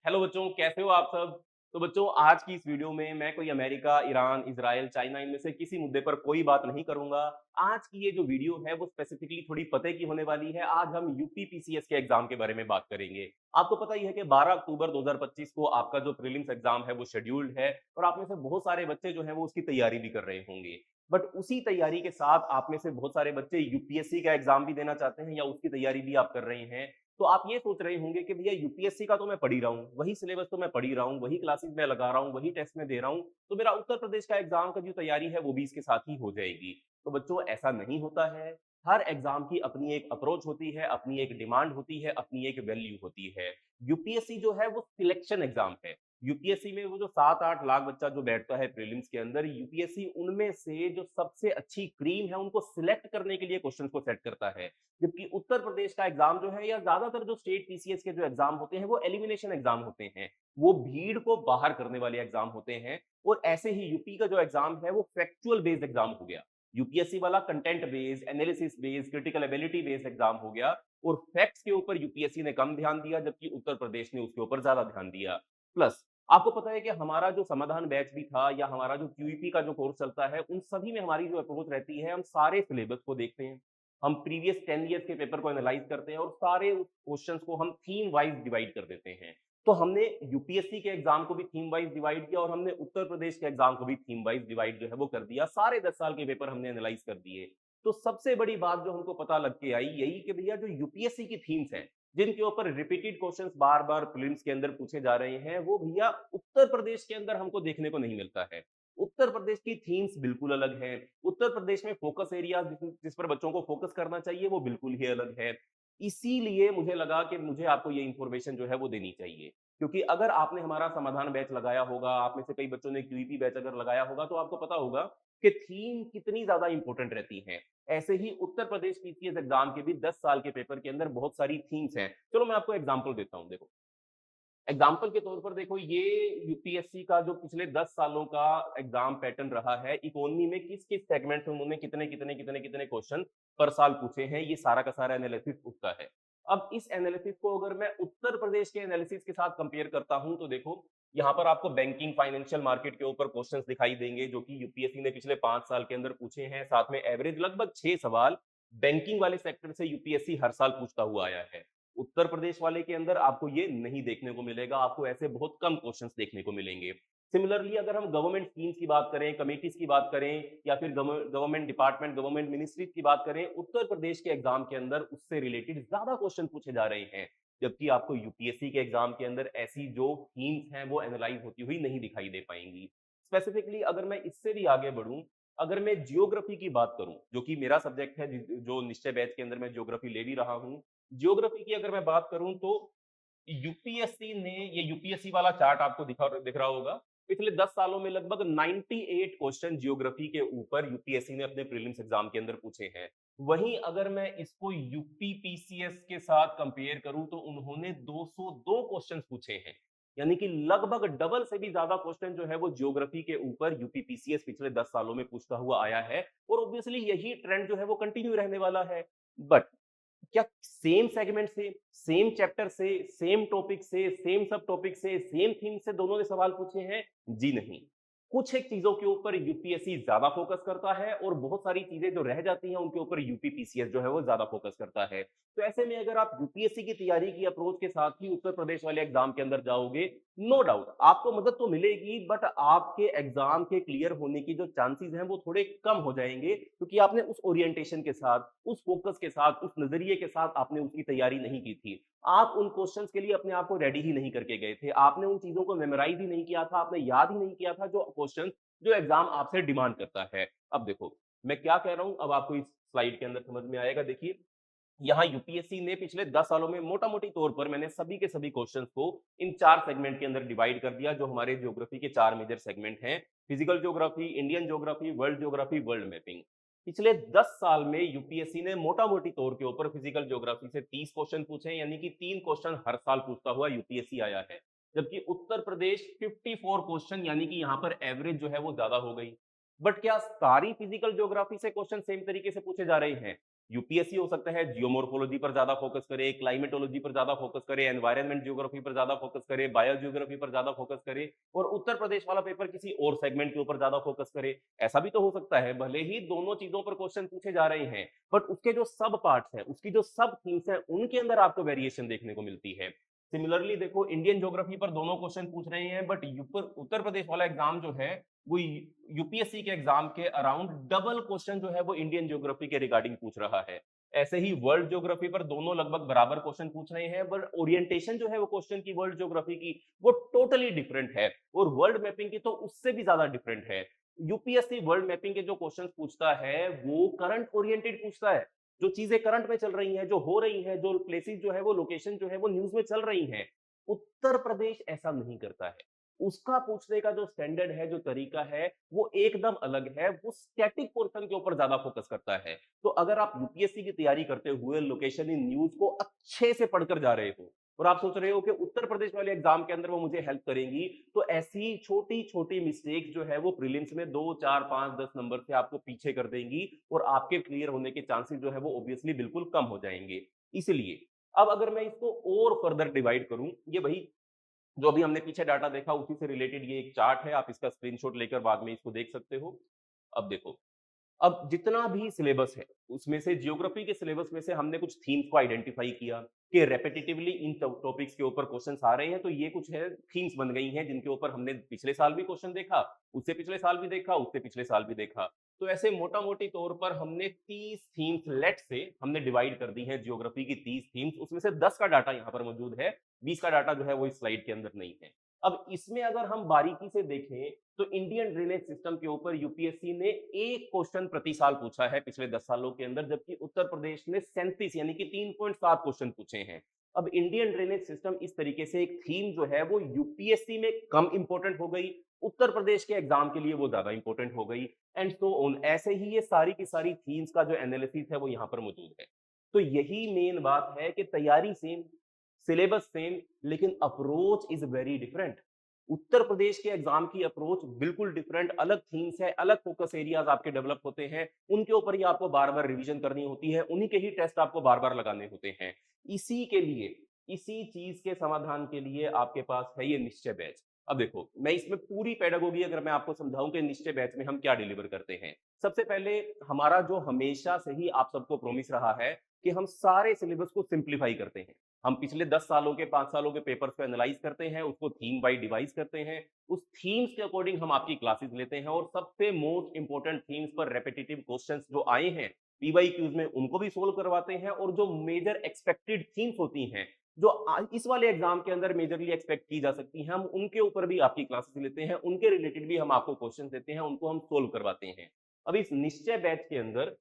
Hello बच्चों, कैसे हो आप सब? तो बच्चों आज की इस वीडियो में मैं कोई अमेरिका, ईरान, इज़राइल, चाइना इनमें से किसी मुद्दे पर कोई बात नहीं करूँगा। आज की ये जो वीडियो है वो स्पेसिफिकली थोड़ी पते की होने वाली है। आज हम यूपी पीसीएस के एग्ज़ाम के बारे में बात करेंगे। आपको पता ही है कि 12 अक्टूबर 2025 को आपका जो प्रीलिम्स एग्ज़ाम है वो शेड्यूल्ड है और आप में से बहुत सारे बच्चे जो हैं वो उसकी तैयारी भी कर रहे होंगे। बट उसी तैयारी के साथ आप में से बहुत सारे बच्चे यूपीएससी का एग्ज़ाम भी देना चाहते हैं या उसकी तैयारी भी आप कर रहे हैं। तो आप ये सोच रहे होंगे कि भैया यूपीएससी का तो मैं पढ़ ही रहा हूँ, वही सिलेबस तो मैं पढ़ ही रहा हूँ, वही क्लासेस मैं लगा रहा हूँ, वही टेस्ट मैं दे रहा हूँ, तो मेरा उत्तर प्रदेश का एग्जाम का जो तैयारी है वो भी इसके साथ ही हो जाएगी। तो बच्चों ऐसा नहीं होता है। हर एग्जाम की अपनी एक अप्रोच होती है, अपनी एक डिमांड होती है, अपनी एक वैल्यू होती है। यूपीएससी जो है वो सिलेक्शन एग्जाम है। यूपीएससी में वो जो 7-8 लाख बच्चा जो बैठता है प्रीलिम्स के अंदर, यूपीएससी उनमें से जो सबसे अच्छी क्रीम है उनको सिलेक्ट करने के लिए क्वेश्चन को सेट करता है। जबकि उत्तर प्रदेश का एग्जाम जो है या ज्यादातर जो स्टेट पीसीएस के जो एग्जाम होते हैं वो एलिमिनेशन एग्जाम होते हैं। वो भीड़ को बाहर करने वाले एग्जाम होते हैं। और ऐसे ही यूपी का जो एग्जाम है वो फैक्चुअल बेस्ड एग्जाम हो गया। यूपीएससी वाला content based, analysis based, critical ability based exam हो गया। और फैक्ट्स के ऊपर यूपीएससी ने कम ध्यान दिया जबकि उत्तर प्रदेश ने उसके ऊपर ज्यादा ध्यान दिया। प्लस आपको पता है कि हमारा जो समाधान बैच भी था या हमारा जो क्यूईपी का जो कोर्स चलता है उन सभी में हमारी जो अप्रोच रहती है, हम सारे सिलेबस को देखते हैं। हम प्रीवियस 10 ईयर्स के पेपर को एनालाइज करते हैं और सारे उस क्वेश्चंस को हम थीम वाइज डिवाइड कर देते हैं। तो हमने यूपीएससी के एग्जाम को भी थीम वाइज डिवाइड किया और हमने उत्तर प्रदेश के एग्जाम को भी थीम वाइज डिवाइड जो है वो कर दिया। सारे 10 साल के पेपर हमने एनालाइज कर दिए। तो सबसे बड़ी बात जो हमको पता लग के आई यही कि भैया जो यूपीएससी की थीम्स हैं, जिनके ऊपर रिपीटेड क्वेश्चंस बार-बार प्रीलिम्स के अंदर पूछे जा रहे हैं, वो भैया उत्तर प्रदेश के अंदर हमको देखने को नहीं मिलता है। उत्तर प्रदेश की थीम्स बिल्कुल अलग हैं। उत्तर प्रदेश में फोकस एरिया जिस पर बच्चों को फोकस करना चाहिए वो बिल्कुल ही अलग है। इसीलिए मुझे लगा कि मुझे आपको ये इन्फॉर्मेशन जो है वो देनी चाहिए। क्योंकि अगर आपने हमारा समाधान बैच लगाया होगा, आप में से कई बच्चों ने क्यूईपी बैच अगर लगाया होगा तो आपको पता होगा कि थीम कितनी ज्यादा इंपॉर्टेंट रहती है। ऐसे ही उत्तर प्रदेश पीसीएस एग्जाम के भी 10 साल के पेपर के अंदर बहुत सारी थीम्स हैं। चलो मैं आपको एग्जांपल देता हूं। देखो, एग्जाम्पल के तौर पर देखो, ये यूपीएससी का जो पिछले 10 सालों का एग्जाम पैटर्न रहा है, इकोनॉमी में किस किस सेगमेंट में उन्होंने कितने कितने कितने कितने क्वेश्चन पर साल पूछे हैं, ये सारा का सारा एनालिसिस उसका है। अब इस एनालिसिस को अगर मैं उत्तर प्रदेश के एनालिसिस के साथ कंपेयर करता हूं तो देखो, यहाँ पर आपको बैंकिंग फाइनेंशियल मार्केट के ऊपर क्वेश्चंस दिखाई देंगे जो कि यूपीएससी ने पिछले 5 साल के अंदर पूछे हैं। साथ में एवरेज लगभग 6 सवाल बैंकिंग वाले सेक्टर से यूपीएससी हर साल पूछता हुआ आया है। उत्तर प्रदेश वाले के अंदर आपको ये नहीं देखने को मिलेगा, आपको ऐसे बहुत कम क्वेश्चंस देखने को मिलेंगे। सिमिलरली अगर हम गवर्नमेंट स्कीम्स की बात करें, कमिटीज की बात करें या फिर गवर्नमेंट डिपार्टमेंट, गवर्नमेंट मिनिस्ट्रीज की बात करें, उत्तर प्रदेश के एग्जाम के अंदर उससे रिलेटेड ज्यादा क्वेश्चन पूछे जा रहे हैं। जबकि आपको यूपीएससी के एग्जाम के अंदर ऐसी जो थीम्स हैं वो एनालाइज होती हुई नहीं दिखाई दे पाएंगी। स्पेसिफिकली अगर मैं इससे भी आगे बढ़ूं, अगर मैं जियोग्राफी की बात करूं जो कि मेरा सब्जेक्ट है, जो निश्चय बैच के अंदर मैं जियोग्राफी ले भी रहा हूं, जियोग्राफी की अगर मैं बात करूं तो यूपीएससी ने, ये यूपीएससी वाला चार्ट आपको दिख रहा होगा, पिछले 10 सालों में लगभग 98 क्वेश्चन जियोग्राफी के ऊपर यूपीएससी ने अपने प्रीलिम्स एग्जाम के अंदर पूछे हैं। वहीं अगर मैं इसको यूपी पीसीएस के साथ कंपेयर करूं तो उन्होंने 202 क्वेश्चंस पूछे हैं। यानी कि लगभग डबल से भी ज्यादा क्वेश्चन जो है वो जियोग्राफी के ऊपर यूपी पीसीएस पिछले 10 सालों में पूछता हुआ आया है। और ऑब्वियसली यही ट्रेंड जो है वो कंटिन्यू रहने वाला है। बट क्या सेम सेगमेंट से, सेम चैप्टर से, सेम टॉपिक से, सेम सब टॉपिक से, सेम थीम से दोनों ने सवाल पूछे हैं? जी नहीं। कुछ एक चीजों के ऊपर यूपीएससी ज्यादा फोकस करता है और बहुत सारी चीजें जो रह जाती हैं उनके ऊपर यूपी पीसीएस जो है वो ज्यादा फोकस करता है। तो ऐसे में अगर आप यूपीएससी की तैयारी की अप्रोच के साथ ही उत्तर प्रदेश वाले एग्जाम के अंदर जाओगे, नो डाउट आपको मदद तो मिलेगी, बट आपके एग्जाम के क्लियर होने की जो चांसेस हैं वो थोड़े कम हो जाएंगे, क्योंकि आपने उस ओरिएंटेशन के साथ, उस फोकस के साथ, उस नजरिए के साथ आपने उसकी तैयारी नहीं की थी। आप उन क्वेश्चंस के लिए अपने आप को रेडी ही नहीं करके गए थे, आपने उन चीजों को मेमोराइज ही नहीं किया था, आपने याद ही नहीं किया था जो क्वेश्चन जो एग्जाम आपसे डिमांड करता है। अब देखो मैं क्या कह रहा हूं, अब आपको इस स्लाइड के अंदर समझ में आएगा। देखिए, यहाँ यूपीएससी ने पिछले 10 सालों में मोटा मोटी तौर पर मैंने सभी के सभी क्वेश्चंस को इन 4 सेगमेंट के अंदर डिवाइड कर दिया, जो हमारे ज्योग्राफी के 4 मेजर सेगमेंट हैं। Physical geography, Indian geography, world mapping. पिछले 10 साल में यूपीएससी ने मोटा मोटी तौर के ऊपर फिजिकल ज्योग्राफी से 30 क्वेश्चन पूछे, यानी कि 3 क्वेश्चन हर साल पूछता हुआ यूपीएससी आया है। जबकि उत्तर प्रदेश 54 क्वेश्चन, यानी कि यहाँ पर एवरेज जो है वो ज्यादा हो गई। बट क्या सारी फिजिकल ज्योग्राफी से क्वेश्चन सेम तरीके से पूछे जा रहे हैं? यूपीएससी हो सकता है जियोमॉर्फोलॉजी पर ज्यादा फोकस करे, क्लाइमेटोलॉजी पर ज्यादा फोकस करे, एनवायरनमेंट जियोग्राफी पर ज्यादा फोकस करे, बायो जियोग्राफी पर ज्यादा फोकस करे, और उत्तर प्रदेश वाला पेपर किसी और सेगमेंट के ऊपर ज्यादा फोकस करे। ऐसा भी तो हो सकता है, भले ही दोनों चीजों पर क्वेश्चन पूछे जा रहे हैं, बट उसके जो सब पार्ट्स हैं, उसकी जो सब थीम्स हैं, उनके अंदर आपको वेरिएशन देखने को मिलती है। सिमिलरली देखो, इंडियन ज्योग्राफी पर दोनों क्वेश्चन पूछ रहे हैं, बट उत्तर प्रदेश वाला एग्जाम जो है वो यूपीएससी के एग्जाम के अराउंड डबल क्वेश्चन जो है वो इंडियन ज्योग्राफी के रिगार्डिंग पूछ रहा है। ऐसे ही वर्ल्ड ज्योग्राफी पर दोनों लगभग बराबर क्वेश्चन पूछ रहे हैं, बट ओरिएंटेशन जो है वो क्वेश्चन की वर्ल्ड ज्योग्राफी की वो टोटली डिफरेंट है, और वर्ल्ड मैपिंग की तो उससे भी ज्यादा डिफरेंट है। यूपीएससी वर्ल्ड मैपिंग के जो क्वेश्चन पूछता है वो करंट ओरिएंटेड पूछता है, जो चीजें करंट में चल रही हैं, जो हो रही हैं, जो प्लेसेस जो है वो लोकेशन जो है वो न्यूज में चल रही हैं। उत्तर प्रदेश ऐसा नहीं करता है। उसका पूछने का जो स्टैंडर्ड है, जो तरीका है, वो एकदम अलग है। वो स्टैटिक पोर्शन के ऊपर ज्यादा फोकस करता है। तो अगर आप यूपीएससी की तैयारी करते हुए लोकेशन इन न्यूज को अच्छे से पढ़कर जा रहे हो, और आप सोच रहे हो कि उत्तर प्रदेश वाले एग्जाम के अंदर वो मुझे हेल्प करेंगी, तो ऐसी छोटी छोटी मिस्टेक जो है वो प्रीलिम्स में 2 4 5 10 नंबर से आपको पीछे कर देंगी, और आपके क्लियर होने के चांसेस जो है वो ऑब्वियसली बिल्कुल कम हो जाएंगे। इसलिए अब अगर मैं इसको और फर्दर डिवाइड करूं, ये वही जो अभी हमने पीछे डाटा देखा उसी से रिलेटेड ये एक चार्ट है, आप इसका स्क्रीनशॉट लेकर बाद में इसको देख सकते हो। अब देखो, अब जितना भी सिलेबस है, उसमें से ज्योग्राफी के सिलेबस में से हमने कुछ थीम्स को आइडेंटिफाई किया कि रेपिटेटिवली इन टॉपिक्स के ऊपर क्वेश्चंस आ रहे हैं, तो ये कुछ है थीम्स बन गई हैं जिनके ऊपर हमने पिछले साल भी क्वेश्चन देखा, उससे पिछले साल भी देखा, उससे पिछले साल भी देखा। तो ऐसे मोटा मोटी तौर पर हमने 30 थीम्स लेट से हमने डिवाइड कर दी है ज्योग्राफी की 30 थीम्स, उसमें से 10 का डाटा यहाँ पर मौजूद है, 20 का डाटा जो है वो इस स्लाइड के अंदर नहीं है। अब इसमें अगर हम बारीकी से देखें तो इंडियन ड्रेनेज सिस्टम के ऊपर यूपीएससी ने एक क्वेश्चन प्रति साल पूछा है पिछले 10 सालों के अंदर, जबकि उत्तर प्रदेश ने 37 यानी कि 3.7 क्वेश्चन पूछे हैं। अब इंडियन ड्रेनेज सिस्टम इस तरीके से एक थीम जो है वो यूपीएससी में कम इंपॉर्टेंट हो गई, उत्तर प्रदेश के एग्जाम के लिए वो ज्यादा इंपॉर्टेंट हो गई, एंड सो ऑन। ऐसे ही ये सारी की सारी थीम्स का जो एनालिसिस है वो यहाँ पर मौजूद है। तो यही मेन बात है कि तैयारी सेम, सिलेबस सेम, लेकिन approach is very different. Uttar Pradesh के एग्जाम की अप्रोच बिल्कुल डिफरेंट, अलग थीम्स है, अलग फोकस एरियाज आपके डेवलप होते हैं, उनके ऊपर ही आपको बार बार रिवीजन करनी होती है, उन्हीं के ही टेस्ट आपको बार बार लगाने होते हैं। इसी के लिए, इसी चीज के समाधान के लिए आपके पास है ये निश्चय बैच। अब देखो, मैं इसमें पूरी पेडागोगी अगर मैं आपको समझाऊं कि निश्चय बैच में हम क्या डिलीवर करते हैं। सबसे पहले, हमारा जो हमेशा से ही आप सबको प्रॉमिस रहा है कि हम सारे सिलेबस को सिंप्लीफाई करते हैं। हम पिछले 10 सालों के, 5 सालों के पेपर्स को एनालाइज करते हैं, उसको थीम वाइज डिवाइस करते हैं, उस थीम्स के अकॉर्डिंग हम आपकी क्लासेस लेते हैं, और सबसे मोस्ट इंपॉर्टेंट थीम्स पर रेपिटेटिव क्वेश्चंस जो आए हैं पीवाईक्यूज में, उनको भी सोल्व करवाते हैं, और जो मेजर एक्सपेक्टेड थीम्स होती हैं, जो इस वाले एग्जाम के अंदर मेजरली एक्सपेक्ट की जा सकती हैं, हम उनके ऊपर भी आपकी क्लासेस लेते हैं, उनके रिलेटेड भी हम आपको क्वेश्चन देते हैं, उनको हम सोल्व करवाते हैं। अब इस निश्चय बैच के अंदर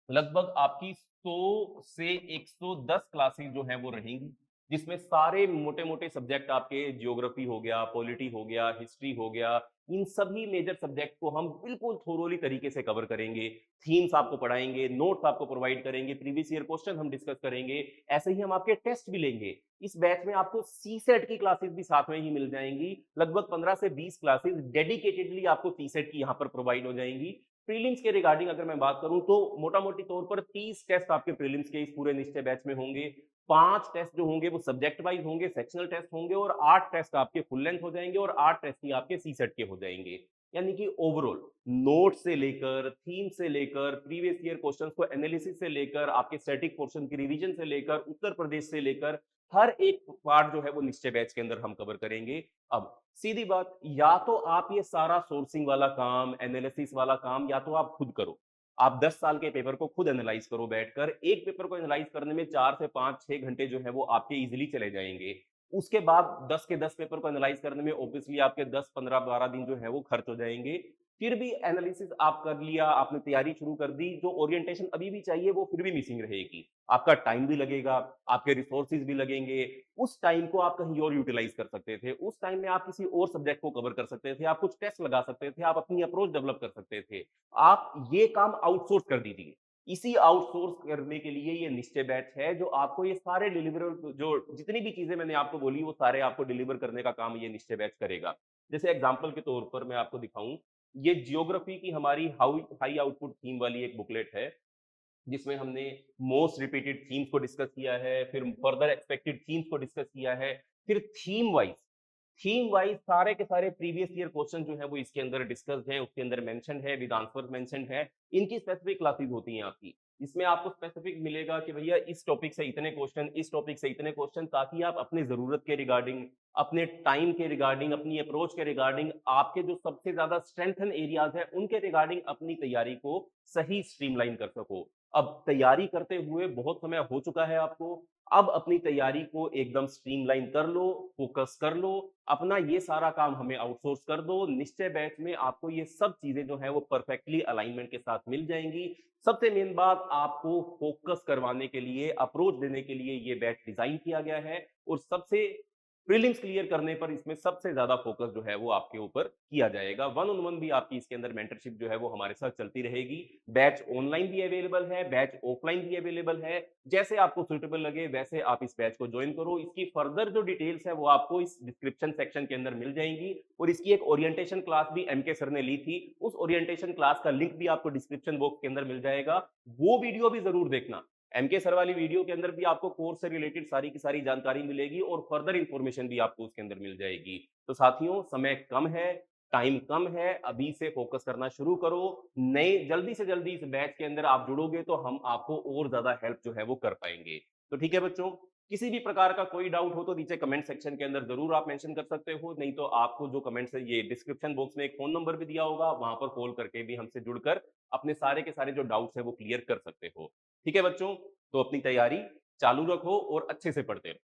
लगभग आपकी 100 से 110 क्लासेस जो हैं वो रहेंगी, जिसमें सारे मोटे-मोटे सब्जेक्ट आपके ज्योग्राफी हो गया, पॉलिटी हो गया, हिस्ट्री हो गया, इन सभी मेजर सब्जेक्ट को हम बिल्कुल थोरोली तरीके से कवर करेंगे। थीम्स आपको पढ़ाएँगे, नोट्स आपको प्रोवाइड करेंगे, प्रीवियस ईयर क्वेश्चन हम डिस्कस करेंगे, ऐसे ही हम आपके टेस्ट भी लेंगे। इस बैच में आपको सीसेट की क्लासेस भी साथ में ही मिल जाएँगी। लगभग 15 से 20 क्लासेस डेडिकेटेडली आपको सीसेट की यहाँ पर प्रोवाइड हो जाएँगी। प्रीलिम्स के रिगार्डिंग अगर मैं बात करूं तो मोटा मोटी तौर पर 30 टेस्ट आपके प्रीलिम्स के इस पूरे निश्चय बैच में होंगे। 5 टेस्ट जो होंगे वो सब्जेक्ट वाइज होंगे, सेक्शनल टेस्ट होंगे, और 8 टेस्ट आपके फुल लेंथ हो जाएंगे, और 8 टेस्ट ही आपके सी सेट के हो जाएंगे। यानी कि ओवरऑल नोट से लेकर, थीम से लेकर, प्रीवियस ईयर क्वेश्चंस को एनालिसिस से लेकर, आपके स्टैटिक पोर्शन की रिवीजन से लेकर, उत्तर प्रदेश से लेकर, हर एक पार्ट जो है वो निश्चय बैच के अंदर हम कवर करेंगे। अब सीधी बात, या तो आप ये सारा सोर्सिंग वाला काम, एनालिसिस वाला काम या तो आप खुद करो। आप 10 साल के पेपर को खुद एनालाइज करो बैठकर। एक पेपर को एनालाइज करने में 4 से 5 6 घंटे जो है वो आपके इजीली चले जाएंगे। उसके बाद 10 के 10 पेपर को एनालाइज करने में ऑब्वियसली आपके 10 15 12 दिन जो है वो खर्च हो जाएंगे। फिर भी एनालिसिस आप कर लिया, आपने तैयारी शुरू कर दी, जो ओरिएंटेशन अभी भी चाहिए वो फिर भी मिसिंग रहेगी। आपका टाइम भी लगेगा, आपके रिसोर्सेज भी लगेंगे। उस टाइम को आप कहीं और यूटिलाइज कर सकते थे, उस टाइम में आप किसी और सब्जेक्ट को कवर कर सकते थे, आप कुछ टेस्ट लगा सकते थे, आप अपनी अप्रोच डेवलप कर सकते थे। आप ये काम आउटसोर्स कर दीजिए। इसी आउटसोर्स करने के लिए ये निश्चय बैच है, जो आपको ये सारे डिलीवर, जो जितनी भी चीजें मैंने आपको बोली वो सारे आपको डिलीवर करने का काम ये निश्चय बैच करेगा। जैसे एग्जाम्पल के तौर पर मैं आपको दिखाऊं, ये जियोग्राफी की हमारी हाई आउटपुट थीम वाली एक बुकलेट है। जिसमें हमने मोस्ट रिपीटेड थीम्स को डिस्कस किया है, फिर फर्दर एक्सपेक्टेड थीम्स को डिस्कस किया है, फिर थीम वाइज सारे के सारे प्रीवियस ईयर क्वेश्चन जो है वो इसके अंदर डिस्कस्ड हैं, उसके अंदर मेंशन है, विद आंसर्स मेंशन है। इनकी स्पेसिफिक क्लासेस होती हैं आपकी। इसमें आपको स्पेसिफिक मिलेगा कि भैया इस टॉपिक से इतने क्वेश्चन, इस टॉपिक से इतने क्वेश्चन, ताकि आप अपनी ज़रूरत के रिगार्डिंग, अपने टाइम के रिगार्डिंग, अपनी अप्रोच के रिगार्डिंग, आपके जो सबसे ज़्यादा स्ट्रेंथन एरियाज़ हैं, उनके रिगार्डिंग अपनी तैयारी को सही स्ट्रीमलाइन कर सको। अब तैयारी करते हुए बहुत समय हो चुका है आपको, अब अपनी तैयारी को एकदम स्ट्रीमलाइन कर लो, फोकस कर लो, अपना ये सारा काम हमें आउटसोर्स कर दो। निश्चय बैच में आपको ये सब चीजें जो है वो परफेक्टली अलाइनमेंट के साथ मिल जाएंगी। सबसे मेन बात, आपको फोकस करवाने के लिए, अप्रोच देने के लिए ये बैच डिजाइन किया गया है, और सबसे प्रीलिम्स क्लियर करने पर इसमें सबसे ज्यादा फोकस जो है वो आपके ऊपर किया जाएगा। वन ऑन वन भी आपकी इसके अंदर मेंटरशिप जो है वो हमारे साथ चलती रहेगी। बैच ऑनलाइन भी अवेलेबल है, बैच ऑफलाइन भी अवेलेबल है। जैसे आपको सुटेबल लगे वैसे आप इस बैच को ज्वाइन करो। इसकी फर्दर जो डिटेल्स है वो आपको इस डिस्क्रिप्शन सेक्शन के अंदर मिल जाएंगी, और इसकी एक ओरिएंटेशन क्लास भी एमके सर ने ली थी, उस ओरिएंटेशन क्लास का लिंक भी आपको डिस्क्रिप्शन बॉक्स के अंदर मिल जाएगा। वो वीडियो भी जरूर देखना। एमके सर वाली वीडियो के अंदर भी आपको कोर्स से रिलेटेड सारी की सारी जानकारी मिलेगी, और फर्दर इंफॉर्मेशन भी आपको उसके अंदर मिल जाएगी। तो साथियों, समय कम है, टाइम कम है, अभी से फोकस करना शुरू करो। नए जल्दी से जल्दी इस बैच के अंदर आप जुड़ोगे तो हम आपको और ज्यादा हेल्प जो है वो कर पाएंगे। तो ठीक है बच्चों, किसी भी प्रकार का कोई डाउट हो तो नीचे कमेंट सेक्शन के अंदर जरूर आप मेंशन कर सकते हो, नहीं तो आपको जो कमेंट्स है, ये डिस्क्रिप्शन बॉक्स में एक फोन नंबर भी दिया होगा, वहां पर कॉल करके भी हमसे जुड़कर अपने सारे के सारे जो डाउट्स है वो क्लियर कर सकते हो। ठीक है बच्चों, तो अपनी तैयारी चालू रखो और अच्छे से पढ़ते रहो।